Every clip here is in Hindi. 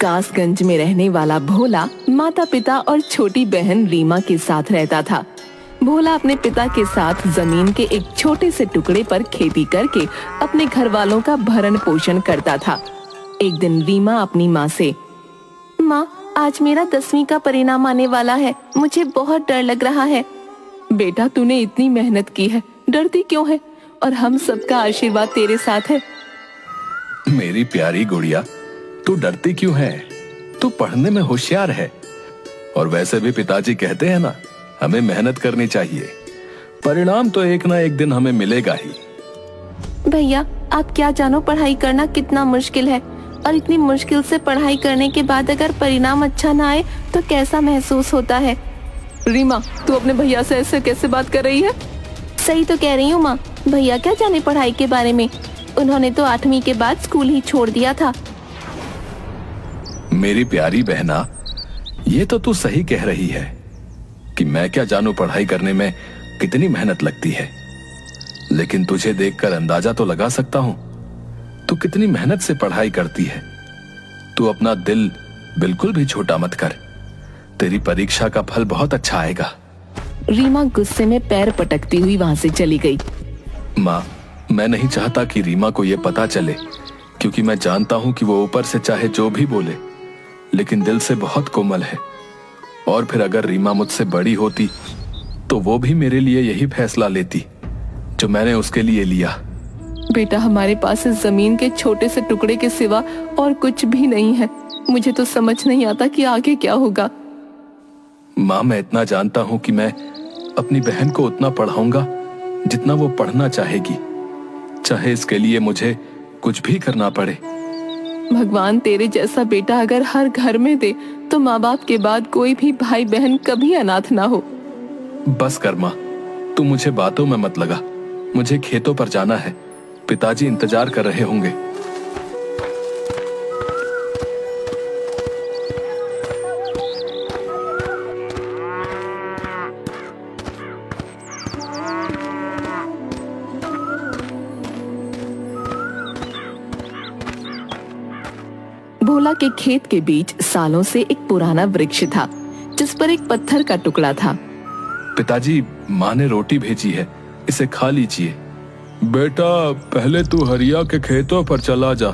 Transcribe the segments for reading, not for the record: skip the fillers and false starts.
कासगंज में रहने वाला भोला माता पिता और छोटी बहन रीमा के साथ रहता था। भोला अपने पिता के साथ जमीन के एक छोटे से टुकड़े पर खेती करके अपने घर वालों का भरण पोषण करता था। एक दिन रीमा अपनी माँ से, माँ, आज मेरा 10वीं का परिणाम आने वाला है, मुझे बहुत डर लग रहा है। बेटा, तूने इतनी मेहनत की है, डरती क्यों है? और हम सबका आशीर्वाद तेरे साथ है। मेरी प्यारी गुड़िया, तू डरती क्यों है? तू पढ़ने में होशियार है। और वैसे भी पिताजी कहते हैं ना, हमें मेहनत करनी चाहिए। परिणाम तो एक ना एक दिन हमें मिलेगा ही। भैया, आप क्या जानो पढ़ाई करना कितना मुश्किल है, और इतनी मुश्किल से पढ़ाई करने के बाद अगर परिणाम अच्छा ना आए तो कैसा महसूस होता है। रीमा, तू अपने भैया से ऐसे कैसे बात कर रही है? सही तो कह रही हूँ माँ, भैया क्या जाने पढ़ाई के बारे में, उन्होंने तो 8वीं के बाद स्कूल ही छोड़ दिया था। मेरी प्यारी बहना, ये तो तू सही कह रही है कि मैं क्या जानू पढ़ाई करने में कितनी मेहनत लगती है, लेकिन तुझे देखकर अंदाजा तो लगा सकता हूं तू कितनी मेहनत से पढ़ाई करती है। तू अपना दिल बिल्कुल भी छोटा मत कर, तेरी परीक्षा का फल बहुत अच्छा आएगा। रीमा गुस्से में पैर पटकती हुई वहां से चली गई। माँ, मैं नहीं चाहता कि रीमा को यह पता चले, क्योंकि मैं जानता हूं कि वो ऊपर से चाहे जो भी बोले, लेकिन दिल से बहुत कोमल है। और फिर अगर रीमा मुझसे बड़ी होती तो वो भी मेरे लिए यही फैसला लेती जो मैंने उसके लिए लिया। बेटा, हमारे पास इस जमीन के छोटे से टुकड़े के सिवा और कुछ भी नहीं है। मुझे तो समझ नहीं आता कि आगे क्या होगा। माँ, मैं इतना जानता हूं कि मैं अपनी बहन को उतना पढ़ाऊंगा जितना वो पढ़ना चाहेगी, चाहे इसके लिए मुझे कुछ भी करना पड़े। भगवान तेरे जैसा बेटा अगर हर घर में दे तो माँ बाप के बाद कोई भी भाई बहन कभी अनाथ ना हो। बस कर माँ, तू मुझे बातों में मत लगा। मुझे खेतों पर जाना है, पिताजी इंतजार कर रहे होंगे। भोला के खेत के बीच सालों से एक पुराना वृक्ष था, जिस पर एक पत्थर का टुकड़ा था। पिताजी, माँ ने रोटी भेजी है, इसे खा लीजिए। बेटा, पहले तू हरिया के खेतों पर चला जा।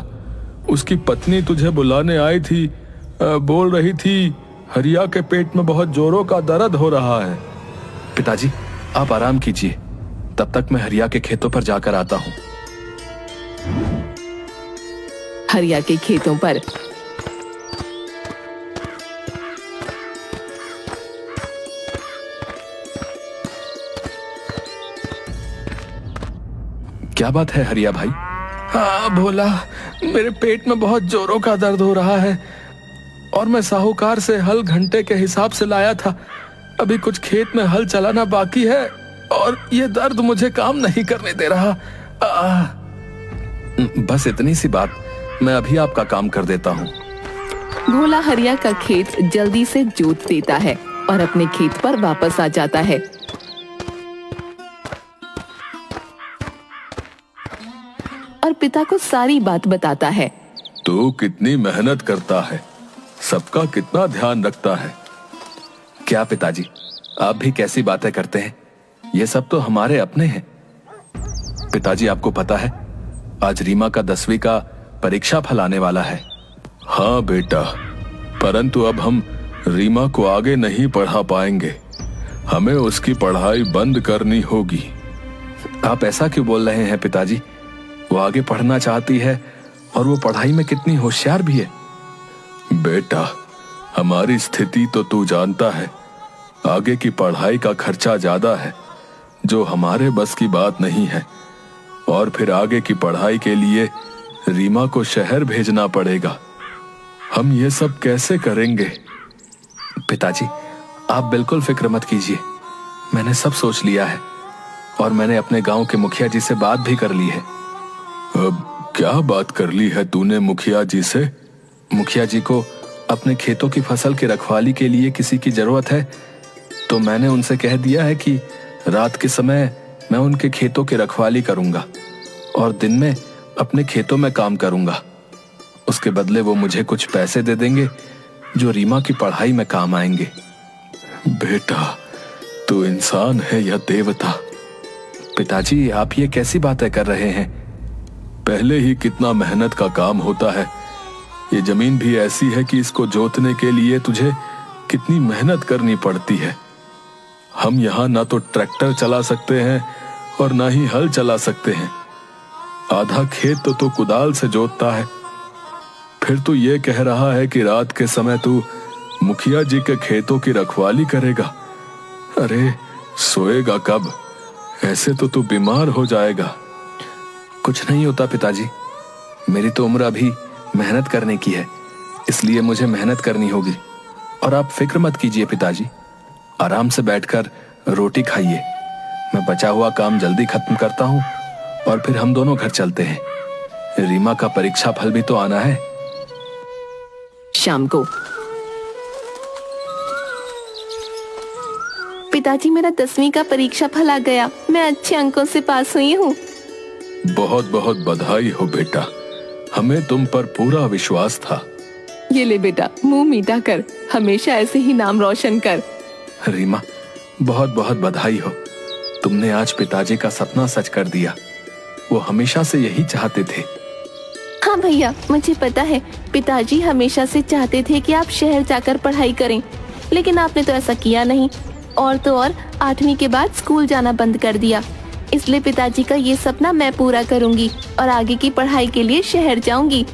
उसकी पत्नी तुझे बुलाने आई थी, बोल रही थी हरिया के पेट में बहुत जोरों का दर्द हो रहा है। पिताजी, आप आराम कीजिए, तब तक मैं हरिया के खेतों पर जाकर आता हूँ। हरिया के खेतों पर क्या बात है हरिया भाई? हाँ भोला, मेरे पेट में बहुत जोरों का दर्द हो रहा है और मैं साहूकार से हल घंटे के हिसाब से लाया था। अभी कुछ खेत में हल चलाना बाकी है और ये दर्द मुझे काम नहीं करने दे रहा। बस इतनी सी बात, मैं अभी आपका काम कर देता हूँ। भोला हरिया का खेत जल्दी से जोत देता है और अपने खेत पर वापस आ जाता है। और पिता को सारी बात बताता है। तू कितनी मेहनत करता है, सबका कितना ध्यान रखता है। क्या पिताजी, आप भी कैसी बातें करते हैं? ये सब तो हमारे अपने हैं। पिताजी, आपको पता है आज रीमा का 10वीं का परीक्षा फल आने वाला है। हाँ बेटा, परंतु अब हम रीमा को आगे नहीं पढ़ा पाएंगे, हमें उसकी पढ़ाई बंद करनी होगी। आप ऐसा क्यों बोल रहे हैं पिताजी? वो आगे पढ़ना चाहती है और वो पढ़ाई में कितनी होशियार भी है। बेटा, हमारी स्थिति तो तू जानता है, आगे की पढ़ाई का खर्चा ज्यादा है जो हमारे बस की बात नहीं है, और फिर आगे की पढ़ाई के लिए रीमा को शहर भेजना पड़ेगा। हम ये सब कैसे करेंगे? पिताजी, आप बिल्कुल फिक्र मत कीजिए, मैंने सब सोच लिया है और मैंने अपने गांव के मुखिया जी से बात भी कर ली है। अब क्या बात कर ली है तूने मुखिया जी से? मुखिया जी को अपने खेतों की फसल की रखवाली के लिए किसी की जरूरत है, तो मैंने उनसे कह दिया है कि रात के समय मैं उनके खेतों की रखवाली करूंगा और दिन में अपने खेतों में काम करूंगा। उसके बदले वो मुझे कुछ पैसे दे देंगे जो रीमा की पढ़ाई में काम आएंगे। बेटा, तू इंसान है या देवता? पिताजी, आप ये कैसी बातें कर रहे हैं? पहले ही कितना मेहनत का काम होता है। ये जमीन भी ऐसी है कि इसको जोतने के लिए तुझे कितनी मेहनत करनी पड़ती है। हम यहाँ ना तो ट्रैक्टर चला सकते हैं और ना ही हल चला सकते हैं। आधा खेत तो तू कुदाल से जोतता है। फिर तू ये कह रहा है कि रात के समय तू मुखिया जी के खेतों की रखवाली करेगा। अरे सोएगा कब? ऐसे तो तू बीमार हो जाएगा। कुछ नहीं होता पिताजी, मेरी तो उम्र अभी मेहनत करने की है, इसलिए मुझे मेहनत करनी होगी। और आप फिक्र मत कीजिए पिताजी, आराम से बैठकर रोटी खाइए। मैं बचा हुआ काम जल्दी खत्म करता हूँ और फिर हम दोनों घर चलते हैं। रीमा का परीक्षा फल भी तो आना है। शाम को पिताजी, मेरा 10वीं का परीक्षा फल आ गया। मैं अच्छे अंकों से पास हुई हूँ। बहुत बहुत बधाई हो बेटा, हमें तुम पर पूरा विश्वास था। ये ले बेटा, मुंह मीठा कर, हमेशा ऐसे ही नाम रोशन कर। रीमा, बहुत बहुत बधाई हो, तुमने आज पिताजी का सपना सच कर दिया। वो हमेशा से यही चाहते थे। हाँ भैया, मुझे पता है पिताजी हमेशा से चाहते थे कि आप शहर जाकर पढ़ाई करें, लेकिन आपने तो ऐसा किया नहीं। और तो और 8वीं के बाद स्कूल जाना बंद कर दिया। इसलिए पिताजी का ये सपना मैं पूरा करूंगी और आगे की पढ़ाई के लिए शहर जाऊंगी।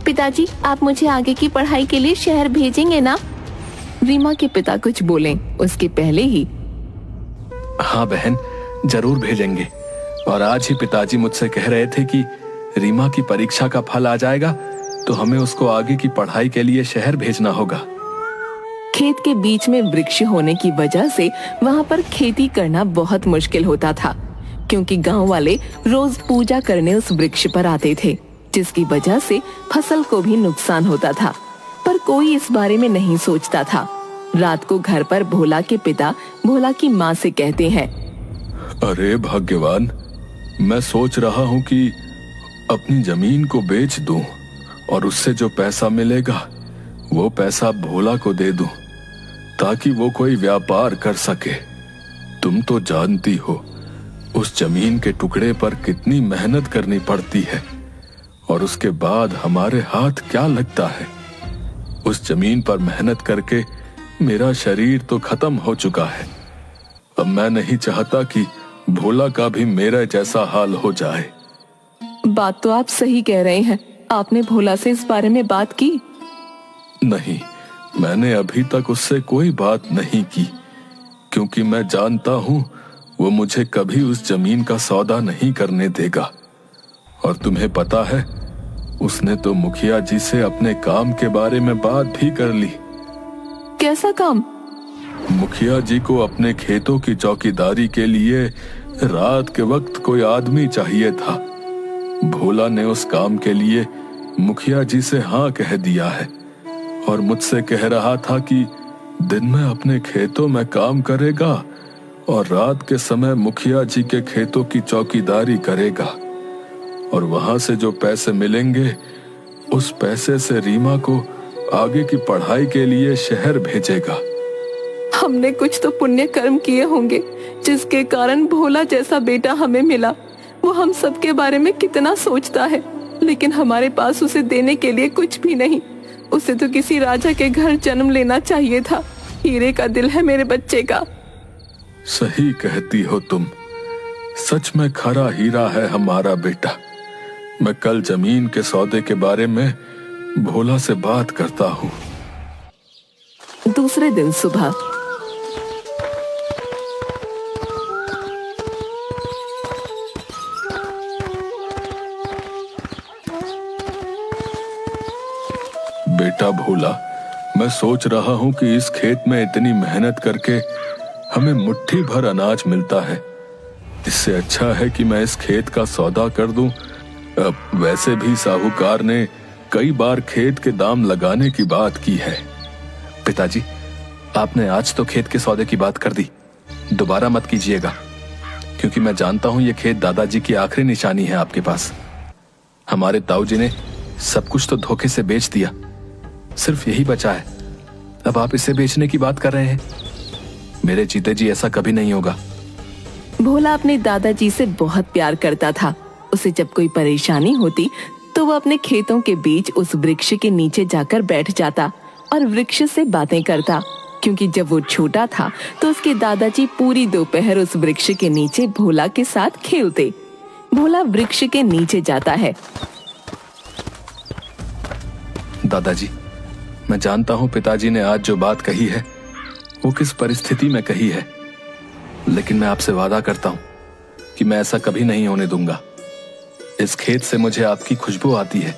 पिताजी, आप मुझे आगे की पढ़ाई के लिए शहर भेजेंगे ना? रीमा के पिता कुछ बोले उसके पहले ही, हाँ बहन, जरूर भेजेंगे। और आज ही पिताजी मुझसे कह रहे थे कि रीमा की परीक्षा का फल आ जाएगा तो हमें उसको आगे की पढ़ाई के लिए शहर भेजना होगा। खेत के बीच में वृक्ष होने की वजह से वहाँ पर खेती करना बहुत मुश्किल होता था, क्योंकि गांव वाले रोज पूजा करने उस वृक्ष पर आते थे, जिसकी वजह से फसल को भी नुकसान होता था। पर कोई इस बारे में नहीं सोचता था। रात को घर पर भोला के पिता भोला की माँ से कहते हैं, अरे भाग्यवान, मैं सोच रहा हूँ कि अपनी जमीन को बेच दूं और उससे जो पैसा मिलेगा वो पैसा भोला को दे दूं, ताकि वो कोई व्यापार कर सके। तुम तो जानती हो उस जमीन के टुकड़े पर कितनी मेहनत करनी पड़ती है और उसके बाद हमारे हाथ क्या लगता है। उस जमीन पर मेहनत करके मेरा शरीर तो खत्म हो चुका है। अब मैं नहीं चाहता कि भोला का भी मेरा जैसा हाल हो जाए। बात तो आप सही कह रहे हैं। आपने भोला से इस बारे में बात की? नहीं, मैंने अभी तक उससे कोई बात नहीं की, क्योंकि मैं जानता हूँ वो मुझे कभी उस जमीन का सौदा नहीं करने देगा। और तुम्हें पता है, उसने तो मुखिया जी से अपने काम के बारे में बात भी कर ली। कैसा काम? मुखिया जी को अपने खेतों की चौकीदारी के लिए रात के वक्त कोई आदमी चाहिए था। भोला ने उस काम के लिए मुखिया जी से हाँ कह दिया है और मुझसे कह रहा था कि दिन में अपने खेतों में काम करेगा और रात के समय मुखिया जी के खेतों की चौकीदारी करेगा, और वहां से जो पैसे मिलेंगे उस पैसे से रीमा को आगे की पढ़ाई के लिए शहर भेजेगा। हमने कुछ तो पुण्य कर्म किए होंगे जिसके कारण भोला जैसा बेटा हमें मिला। वो हम सबके बारे में कितना सोचता है, लेकिन हमारे पास उसे देने के लिए कुछ भी नहीं। उसे तो किसी राजा के घर जन्म लेना चाहिए था। हीरे का दिल है मेरे बच्चे का। सही कहती हो तुम, सच में खरा हीरा है हमारा बेटा। मैं कल जमीन के सौदे के बारे में भोला से बात करता हूँ। दूसरे दिन सुबह बेटा भोला, मैं सोच रहा हूँ कि इस खेत में इतनी मेहनत करके हमें मुट्ठी भर अनाज मिलता है। इससे अच्छा है कि मैं इस खेत का सौदा कर दूं। वैसे भी साहूकार ने कई बार खेत के दाम लगाने की बात की है। पिताजी, आपने आज तो खेत के सौदे की बात कर दी, दोबारा मत कीजिएगा, क्योंकि मैं जानता हूं ये खेत दादाजी की आखिरी निशानी है आपके पास। हमारे ताऊ जी ने सब कुछ तो धोखे से बेच दिया, सिर्फ यही बचा है। अब आप इसे बेचने की बात कर रहे हैं? मेरे जीते जी ऐसा कभी नहीं होगा। भोला अपने दादाजी से बहुत प्यार करता था। उसे जब कोई परेशानी होती तो वो अपने खेतों के बीच उस वृक्ष के नीचे जाकर बैठ जाता और वृक्ष से बातें करता, क्योंकि जब वो छोटा था तो उसके दादाजी पूरी दोपहर उस वृक्ष के नीचे भोला के साथ खेलते। भोला वृक्ष के नीचे जाता है। दादाजी, मैं जानता हूं पिताजी ने आज जो बात कही है वो किस परिस्थिति में कही है, लेकिन मैं आपसे वादा करता हूं कि मैं ऐसा कभी नहीं होने दूंगा। इस खेत से मुझे आपकी खुशबू आती है,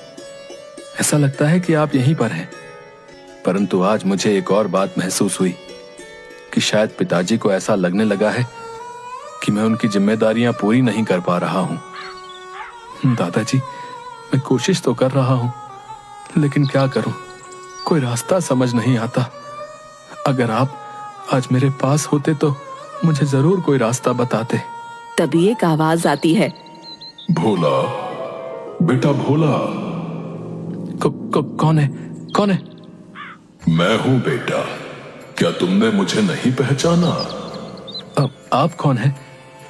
ऐसा लगता है कि आप यहीं पर हैं। परंतु आज मुझे एक और बात महसूस हुई कि शायद पिताजी को ऐसा लगने लगा है कि मैं उनकी जिम्मेदारियां पूरी नहीं कर पा रहा हूं। दादाजी, मैं कोशिश तो कर रहा हूं, लेकिन क्या करूं, कोई रास्ता समझ नहीं आता। अगर आप आज मेरे पास होते तो मुझे जरूर कोई रास्ता बताते। तभी एक आवाज आती है, भोला, बेटा भोला। कौन है? कौन है? मैं हूं बेटा, क्या तुमने मुझे नहीं पहचाना? आप कौन हैं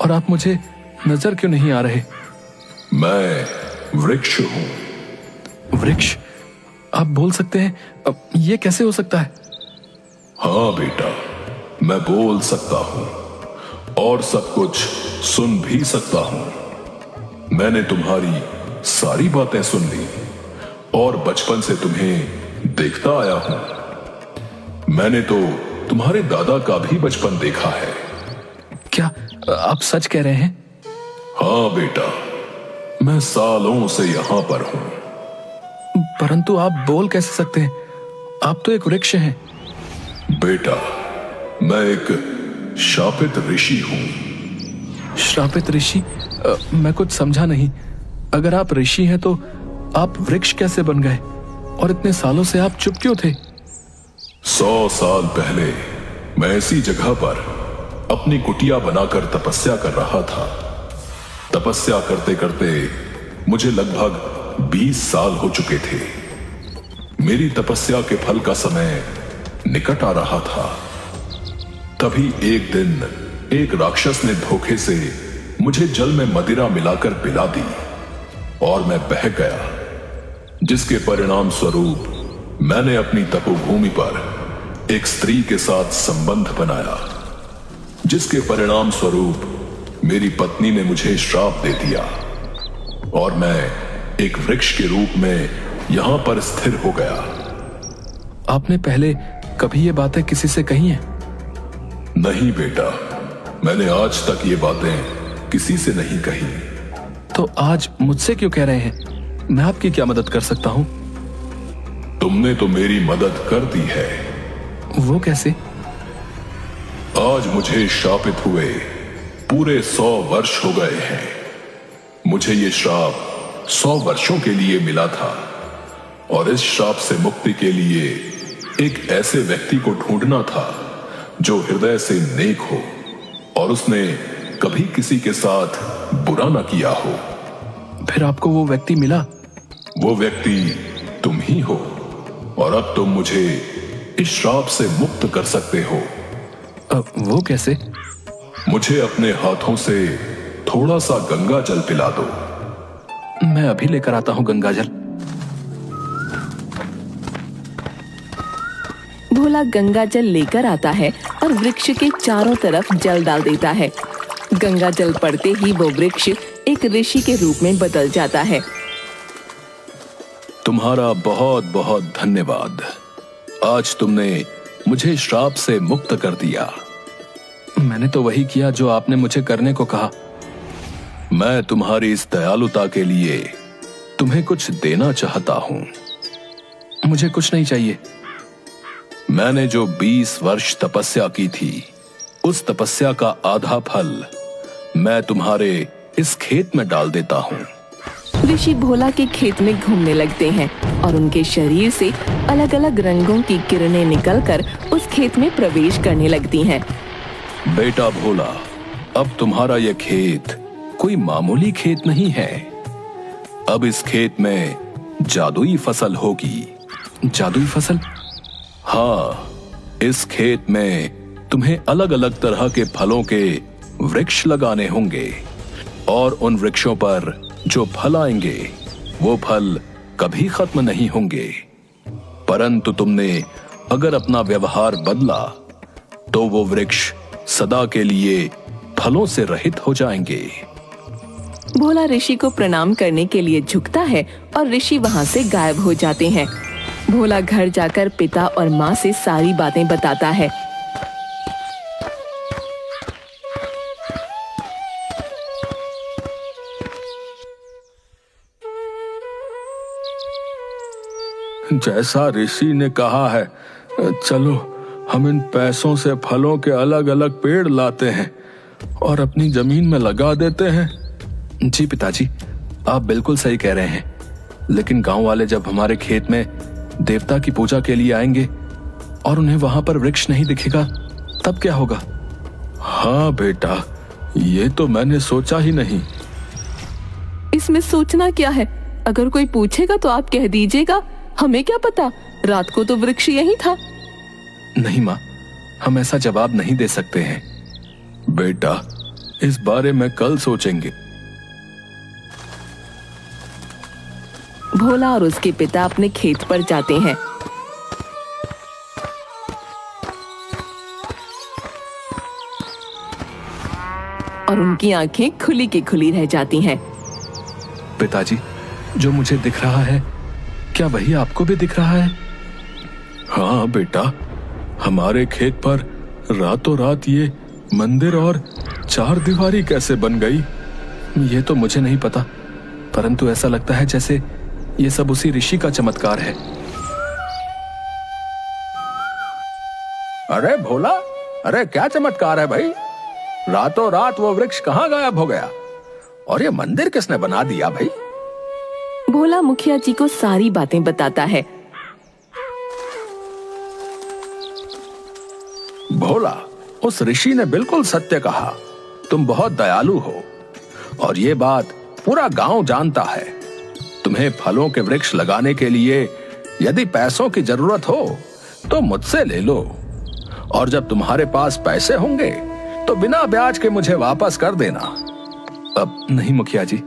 और आप मुझे नजर क्यों नहीं आ रहे? मैं वृक्ष हूं। वृक्ष? आप बोल सकते हैं? ये कैसे हो सकता है? हाँ बेटा, मैं बोल सकता हूं और सब कुछ सुन भी सकता हूं। मैंने तुम्हारी सारी बातें सुन ली और बचपन से तुम्हें देखता आया हूं। मैंने तो तुम्हारे दादा का भी बचपन देखा है। क्या आप सच कह रहे हैं? हाँ बेटा, मैं सालों से यहां पर हूं। परंतु आप बोल कैसे सकते हैं? आप तो एक वृक्ष हैं। बेटा, मैं एक शापित ऋषि हूं। श्रापित ऋषि? मैं कुछ समझा नहीं। अगर आप ऋषि हैं तो आप वृक्ष कैसे बन गए? और इतने सालों से आप चुप क्यों थे? 100 साल पहले मैं ऐसी जगह पर अपनी कुटिया बनाकर तपस्या कर रहा था। तपस्या करते करते मुझे लगभग 20 साल हो चुके थे। मेरी तपस्या के फल का समय निकट आ रहा था। तभी एक दिन एक राक्षस ने धोखे से मुझे जल में मदिरा मिलाकर पिला दी और मैं बह गया, जिसके परिणाम स्वरूप मैंने अपनी तपोभूमि पर एक स्त्री के साथ संबंध बनाया, जिसके परिणाम स्वरूप मेरी पत्नी ने मुझे श्राप दे दिया और मैं एक वृक्ष के रूप में यहां पर स्थिर हो गया। आपने पहले कभी ये बातें किसी से कही हैं? नहीं बेटा, मैंने आज तक ये बातें किसी से नहीं कही। तो आज मुझसे क्यों कह रहे हैं? मैं आपकी क्या मदद कर सकता हूं? तुमने तो मेरी मदद कर दी है। वो कैसे? आज मुझे शापित हुए पूरे 100 वर्ष हो गए हैं। मुझे ये श्राप 100 वर्षों के लिए मिला था और इस श्राप से मुक्ति के लिए एक ऐसे व्यक्ति को ढूंढना था जो हृदय से नेक हो और उसने कभी किसी के साथ बुरा ना किया हो। फिर आपको वो व्यक्ति मिला? वो व्यक्ति तुम ही हो और अब तुम मुझे इस श्राप से मुक्त कर सकते हो। वो कैसे? मुझे अपने हाथों से थोड़ा सा गंगा जल पिला दो। मैं अभी लेकर आता हूं गंगा जल। भोला गंगा जल लेकर आता है और वृक्ष के चारों तरफ जल डाल देता है। गंगा जल पड़ते ही वो वृक्ष एक ऋषि के रूप में बदल जाता है। तुम्हारा बहुत बहुत धन्यवाद। आज तुमने मुझे श्राप से मुक्त कर दिया। मैंने तो वही किया जो आपने मुझे करने को कहा। मैं तुम्हारी इस दयालुता के लिए तुम्हें कुछ देना चाहता हूं। मुझे कुछ नहीं चाहिए। मैंने जो 20 वर्ष तपस्या की थी, उस तपस्या का आधा फल मैं तुम्हारे इस खेत में डाल देता हूं। ऋषि भोला के खेत में घूमने लगते हैं और उनके शरीर से अलग अलग रंगों की किरणें निकलकर उस खेत में प्रवेश करने लगती हैं। बेटा भोला, अब तुम्हारा यह खेत कोई मामूली खेत नहीं है। अब इस खेत में जादुई फसल होगी। जादुई फसल? हाँ, इस खेत में तुम्हें अलग अलग तरह के फलों के वृक्ष लगाने होंगे और उन वृक्षों पर जो फल आएंगे वो फल कभी खत्म नहीं होंगे। परंतु तुमने अगर अपना व्यवहार बदला तो वो वृक्ष सदा के लिए फलों से रहित हो जाएंगे। भोला ऋषि को प्रणाम करने के लिए झुकता है और ऋषि वहाँ से गायब हो जाते हैं। भोला घर जाकर पिता और माँ से सारी बातें बताता है। जैसा ऋषि ने कहा है, चलो हम इन पैसों से फलों के अलग अलग पेड़ लाते हैं और अपनी जमीन में लगा देते हैं। जी पिताजी, आप बिल्कुल सही कह रहे हैं, लेकिन गांव वाले जब हमारे खेत में देवता की पूजा के लिए आएंगे और उन्हें वहां पर वृक्ष नहीं दिखेगा तब क्या होगा? हाँ बेटा, ये तो मैंने सोचा ही नहीं। इसमें सोचना क्या है? अगर कोई पूछेगा तो आप कह दीजिएगा, हमें क्या पता, रात को तो वृक्ष यही था। नहीं माँ, हम ऐसा जवाब नहीं दे सकते हैं। बेटा, इस बारे में कल सोचेंगे। भोला और उसके पिता अपने खेत पर जाते हैं। और उनकी आंखें खुली की खुली रह जाती हैं। पिताजी, जो मुझे दिख रहा है, क्या वही आपको भी दिख रहा है? हाँ बेटा, हमारे खेत पर रातों रात ये मंदिर और चार दीवारी कैसे बन गई? ये तो मुझे नहीं पता, परंतु ऐसा लगता है जैसे ये सब उसी ऋषि का चमत्कार है। अरे भोला, अरे क्या चमत्कार है भाई? रातों रात वो वृक्ष कहाँ गायब हो गया और ये मंदिर किसने बना दिया भाई? भोला मुखिया जी को सारी बातें बताता है। भोला, उस ऋषि ने बिल्कुल सत्य कहा। तुम बहुत दयालु हो और ये बात पूरा गांव जानता है। तुम्हें फलों के वृक्ष लगाने के लिए यदि पैसों की जरूरत हो तो मुझसे ले लो, और जब तुम्हारे पास पैसे होंगे तो बिना ब्याज के मुझे वापस कर देना। अब नहीं मुखिया जी,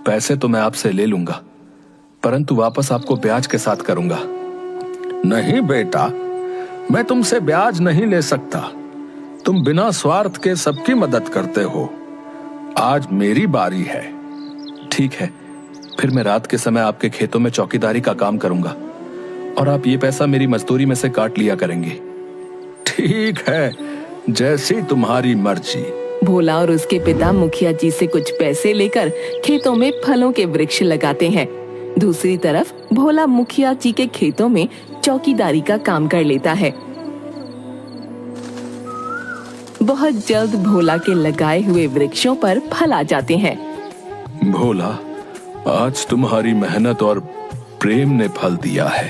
पैसे तो मैं आपसे ले लूंगा, परंतु वापस आपको ब्याज के साथ करूंगा। नहीं बेटा, मैं तुमसे ब्याज नहीं ले सकता। तुम बिना स्वार्थ के सबकी मदद करते हो। आज मेरी बारी है। ठीक है, फिर मैं रात के समय आपके खेतों में चौकीदारी का काम करूंगा और आप ये पैसा मेरी मजदूरी में से काट लिया करेंगे। ठीक है, जैसी तुम्हारी मर्जी। भोला और उसके पिता मुखिया जी से कुछ पैसे लेकर खेतों में फलों के वृक्ष लगाते हैं। दूसरी तरफ भोला मुखिया जी के खेतों में चौकीदारी का काम कर लेता है। बहुत जल्द भोला के लगाए हुए वृक्षों पर फल आ जाते हैं। भोला, आज तुम्हारी मेहनत और प्रेम ने फल दिया है।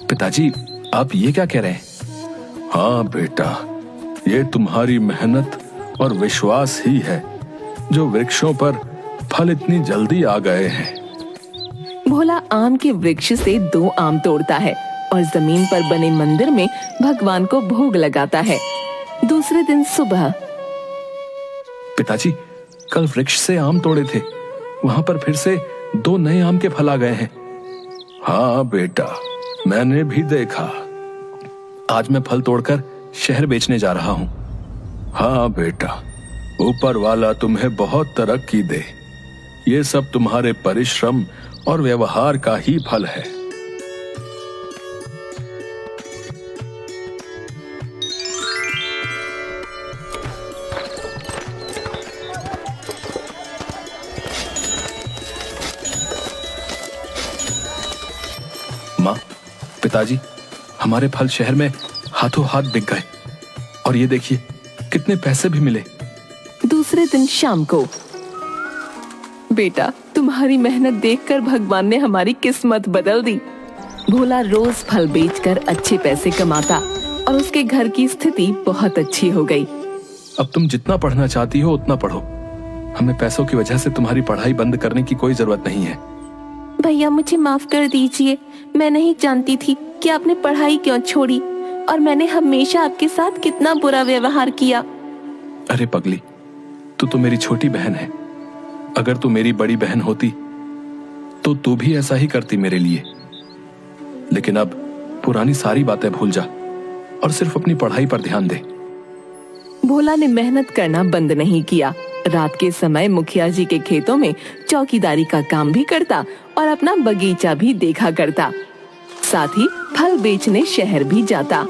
पिताजी, आप ये क्या कह रहे हैं? हाँ बेटा, ये तुम्हारी मेहनत और विश्वास ही है जो वृक्षों पर फल इतनी जल्दी आ गए हैं। भोला आम के वृक्ष से 2 आम तोड़ता है और जमीन पर बने मंदिर में भगवान को भोग लगाता है। दूसरे दिन सुबह। पिताजी, कल वृक्ष से आम तोड़े थे, वहां पर फिर से 2 नए आम के फल आ गए हैं। हाँ बेटा, मैंने भी देखा। आज मैं फल तोड़कर शहर बेचने जा रहा हूँ। हाँ बेटा, ऊपर वाला तुम्हें बहुत तरक्की दे। ये सब तुम्हारे परिश्रम और व्यवहार का ही फल है। माँ, पिताजी, हमारे फल शहर में हाथों हाथ बिक गए और ये देखिए कितने पैसे भी मिले। दूसरे दिन शाम को। बेटा, तुम्हारी मेहनत देखकर भगवान ने हमारी किस्मत बदल दी। भोला रोज फल बेचकर अच्छे पैसे कमाता और उसके घर की स्थिति बहुत अच्छी हो गई। अब तुम जितना पढ़ना चाहती हो उतना पढ़ो। हमें पैसों की वजह से तुम्हारी पढ़ाई बंद करने की कोई जरूरत नहीं है। भैया मुझे माफ कर दीजिए, मैं नहीं जानती थी कि आपने पढ़ाई क्यों छोड़ी और मैंने हमेशा आपके साथ कितना बुरा व्यवहार किया। अरे पगली, तू तो मेरी छोटी बहन है। अगर तू मेरी बड़ी बहन होती तो तू भी ऐसा ही करती मेरे लिए। लेकिन अब पुरानी सारी बातें भूल जा और सिर्फ अपनी पढ़ाई पर ध्यान दे। भोला ने मेहनत करना बंद नहीं किया। रात के समय मुखिया जी के खेतों में चौकीदारी का काम भी करता और अपना बगीचा भी देखा करता। साथ ही फल बेचने शहर भी जाता।